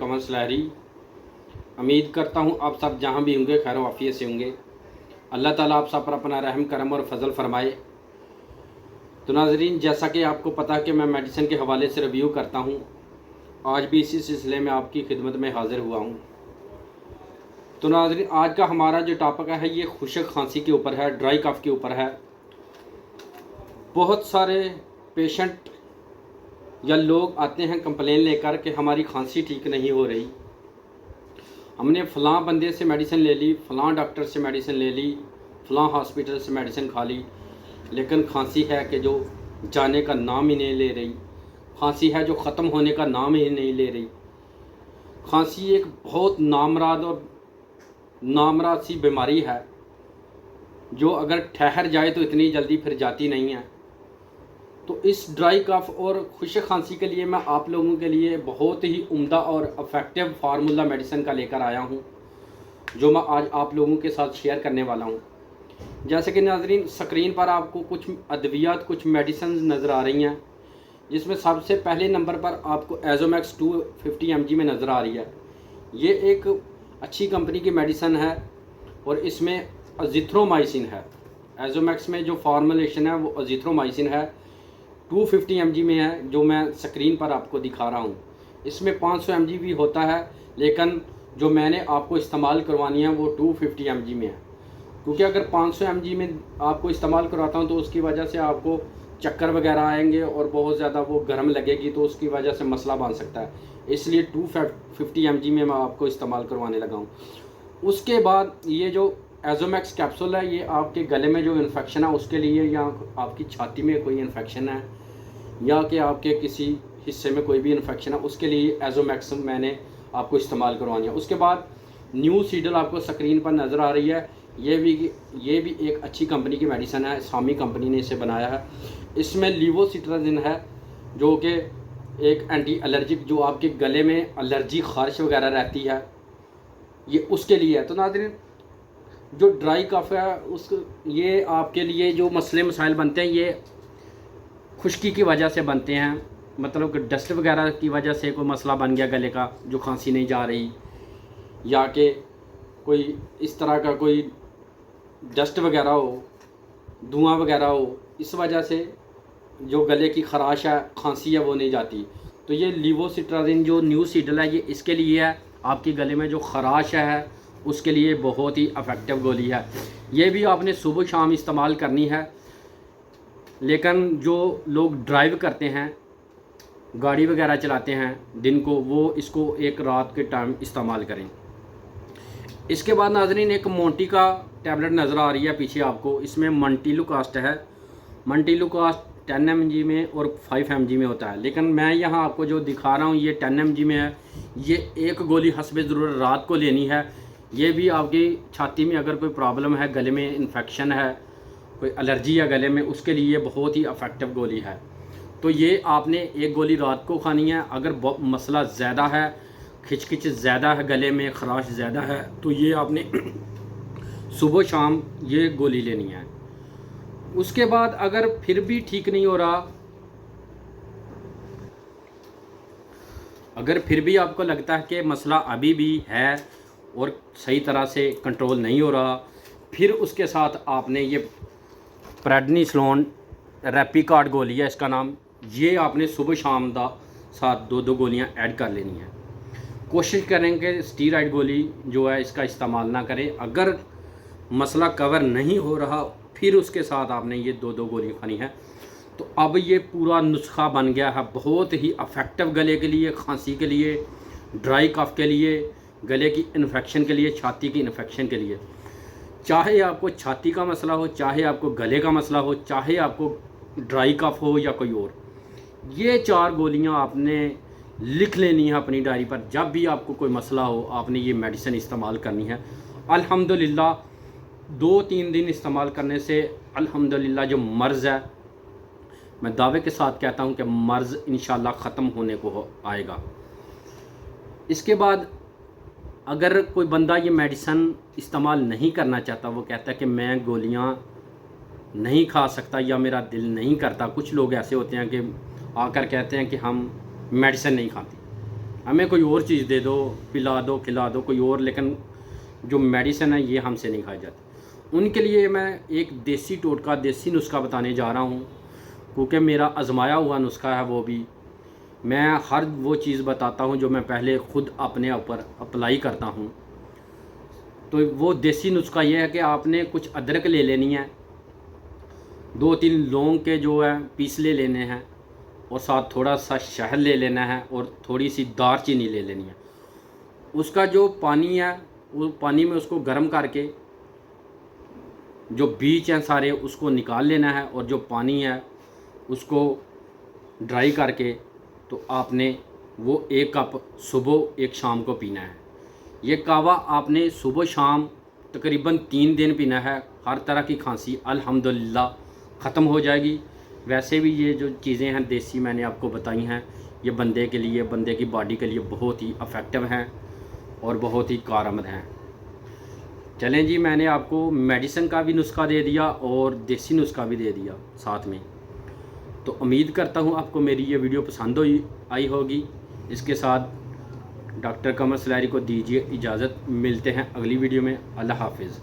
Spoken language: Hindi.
पवन सलहरी। उम्मीद करता हूँ आप सब जहाँ भी होंगे खैर वाफियत से होंगे। अल्लाह ताला आप सब पर अपना रहम करम और फजल फरमाए। तो नाजरीन, जैसा कि आपको पता है कि मैं मेडिसिन के हवाले से रिव्यू करता हूँ, आज भी इसी सिलसिले में आपकी खिदमत में हाजिर हुआ हूँ। तो नाजरीन, आज का हमारा जो टॉपिक है ये खुशक खांसी के ऊपर है, ड्राई कफ के ऊपर है। बहुत सारे पेशेंट या लोग आते हैं कंप्लेन लेकर कि हमारी खांसी ठीक नहीं हो रही, हमने फ़लाँ बंदे से मेडिसिन ले ली, फ़लाँ डॉक्टर से मेडिसिन ले ली, फ़लाँ हॉस्पिटल से मेडिसिन खा ली, लेकिन खांसी है कि जो जाने का नाम ही नहीं ले रही, खांसी है जो ख़त्म होने का नाम ही नहीं ले रही। खांसी एक बहुत नामराद सी बीमारी है जो अगर ठहर जाए तो इतनी जल्दी फिर जाती नहीं है। तो इस ड्राई कफ और खुशक खांसी के लिए मैं आप लोगों के लिए बहुत ही उम्दा और इफ़ेक्टिव फार्मूला मेडिसिन का लेकर आया हूं, जो मैं आज आप लोगों के साथ शेयर करने वाला हूं। जैसे कि नाजरीन, स्क्रीन पर आपको कुछ अद्वियात, कुछ मेडिसिन नज़र आ रही हैं, जिसमें सबसे पहले नंबर पर आपको एजोमैक्स 250 mg में नज़र आ रही है। ये एक अच्छी कंपनी की मेडिसिन है और इसमें अज़िथ्रोमाइसिन है। एजोमैक्स में जो फार्मूलेशन है वो अज़िथ्रोमाइसिन है, 250 mg में है, जो मैं स्क्रीन पर आपको दिखा रहा हूँ। इसमें 500 mg भी होता है, लेकिन जो मैंने आपको इस्तेमाल करवानी है वो 250 mg में है, क्योंकि अगर 500 mg में आपको इस्तेमाल करवाता हूँ तो उसकी वजह से आपको चक्कर वगैरह आएंगे और बहुत ज़्यादा वो गर्म लगेगी, तो उसकी वजह से मसला बन सकता है। इसलिए 250 mg में मैं आपको इस्तेमाल करवाने लगा हूँ। उसके बाद ये जो एजोमैक्स कैप्सूल है, ये आपके गले में जो इन्फेक्शन है उसके लिए, या आपकी छाती में कोई इन्फेक्शन है या कि आपके किसी हिस्से में कोई भी इन्फेक्शन है, उसके लिए एजोमैक्स मैंने आपको इस्तेमाल करवानी है। उसके बाद न्यूसीडल आपको स्क्रीन पर नज़र आ रही है। ये भी एक अच्छी कंपनी की मेडिसिन है, सामी कंपनी ने इसे बनाया है। इसमें लीवोसिट्राजिन है, जो कि एक एंटी एलर्जिक, जो आपके गले में एलर्जी खारिश वगैरह रहती है, ये उसके लिए है। तो नाज़रीन, जो ड्राई कफ है ये आपके लिए जो मसले मसाइल बनते हैं ये खुश्की की वजह से बनते हैं, मतलब कि डस्ट वगैरह की वजह से कोई मसला बन गया गले का, जो खांसी नहीं जा रही, या कि कोई इस तरह का कोई डस्ट वगैरह हो, धुआं वगैरह हो, इस वजह से जो गले की खराश है, खांसी है, वो नहीं जाती। तो ये लीवोसिट्राजिन जो न्यूसीडल है ये इसके लिए है, आपके गले में जो खराश है उसके लिए बहुत ही इफ़ेक्टिव गोली है। ये भी आपने सुबह शाम इस्तेमाल करनी है, लेकिन जो लोग ड्राइव करते हैं, गाड़ी वगैरह चलाते हैं दिन को, वो इसको एक रात के टाइम इस्तेमाल करें। इसके बाद नाज़रीन, एक मोंटी का टैबलेट नज़र आ रही है पीछे आपको, इसमें मंटीलुकास्ट है। मंटीलुकास्ट 10 mg में और 5 mg में होता है, लेकिन मैं यहाँ आपको जो दिखा रहा हूँ ये 10 mg में है। ये एक गोली हस्बे ज़रूरत रात को लेनी है। ये भी आपकी छाती में अगर कोई प्रॉब्लम है, गले में इन्फेक्शन है, कोई एलर्जी है गले में, उसके लिए बहुत ही इफ़ेक्टिव गोली है। तो ये आपने एक गोली रात को खानी है। अगर मसला ज़्यादा है, खिचखिच ज़्यादा है, गले में खराश ज़्यादा है, तो ये आपने सुबह शाम ये गोली लेनी है। उसके बाद अगर फिर भी ठीक नहीं हो रहा, अगर फिर भी आपको लगता है कि मसला अभी भी है और सही तरह से कंट्रोल नहीं हो रहा, फिर उसके साथ आपने ये प्रेडनिसोलोन रेपिकार्ड गोली है इसका नाम, ये आपने सुबह शाम का साथ 2-2 गोलियां ऐड कर लेनी है। कोशिश करेंगे स्टीरॉयड गोली जो है इसका इस्तेमाल ना करें। अगर मसला कवर नहीं हो रहा, फिर उसके साथ आपने ये 2-2 गोली खानी है। तो अब ये पूरा नुस्खा बन गया है, बहुत ही इफ़ेक्टिव गले के लिए, खांसी के लिए, ड्राई कफ के लिए, गले की इन्फेक्शन के लिए, छाती की इन्फेक्शन के लिए। चाहे आपको छाती का मसला हो, चाहे आपको गले का मसला हो, चाहे आपको ड्राई कफ हो या कोई और, ये 4 गोलियां आपने लिख लेनी है अपनी डायरी पर। जब भी आपको कोई मसला हो आपने ये मेडिसिन इस्तेमाल करनी है। अल्हम्दुलिल्लाह 2-3 दिन इस्तेमाल करने से अल्हम्दुलिल्लाह जो मर्ज़ है, मैं दावे के साथ कहता हूँ कि मर्ज़ इंशाल्लाह ख़त्म होने को आएगा। इसके बाद अगर कोई बंदा ये मेडिसिन इस्तेमाल नहीं करना चाहता, वो कहता है कि मैं गोलियाँ नहीं खा सकता या मेरा दिल नहीं करता। कुछ लोग ऐसे होते हैं कि आकर कहते हैं कि हम मेडिसिन नहीं खाते, हमें कोई और चीज़ दे दो, पिला दो, खिला दो कोई और, लेकिन जो मेडिसिन है ये हमसे नहीं खाई जाती। उनके लिए मैं एक देसी टोटका, देसी नुस्खा बताने जा रहा हूँ, क्योंकि मेरा आजमाया हुआ नुस्खा है वो भी। मैं हर वो चीज़ बताता हूँ जो मैं पहले ख़ुद अपने ऊपर अप्लाई करता हूँ। तो वो देसी नुस्खा ये है कि आपने कुछ अदरक ले लेनी है, 2-3 लौंग के जो है पीस ले लेने हैं, और साथ थोड़ा सा शहद ले लेना है, और थोड़ी सी दालचीनी ले लेनी है। उसका जो पानी है वो पानी में उसको गर्म करके जो बीज हैं सारे उसको निकाल लेना है, और जो पानी है उसको ड्राई करके तो आपने वो 1 कप सुबह 1 शाम को पीना है। ये कावा आपने सुबह शाम तकरीबन 3 दिन पीना है। हर तरह की खांसी अल्हम्दुलिल्लाह ख़त्म हो जाएगी। वैसे भी ये जो चीज़ें हैं देसी मैंने आपको बताई हैं, ये बंदे के लिए, बंदे की बॉडी के लिए बहुत ही इफ़ेक्टिव हैं और बहुत ही कारआमद हैं। चलें जी, मैंने आपको मेडिसिन का भी नुस्खा दे दिया और देसी नुस्खा भी दे दिया साथ में। तो उम्मीद करता हूँ आपको मेरी ये वीडियो पसंद आई होगी। इसके साथ डॉक्टर कमर सलैरी को दीजिए इजाज़त। मिलते हैं अगली वीडियो में। अल्लाह हाफिज़।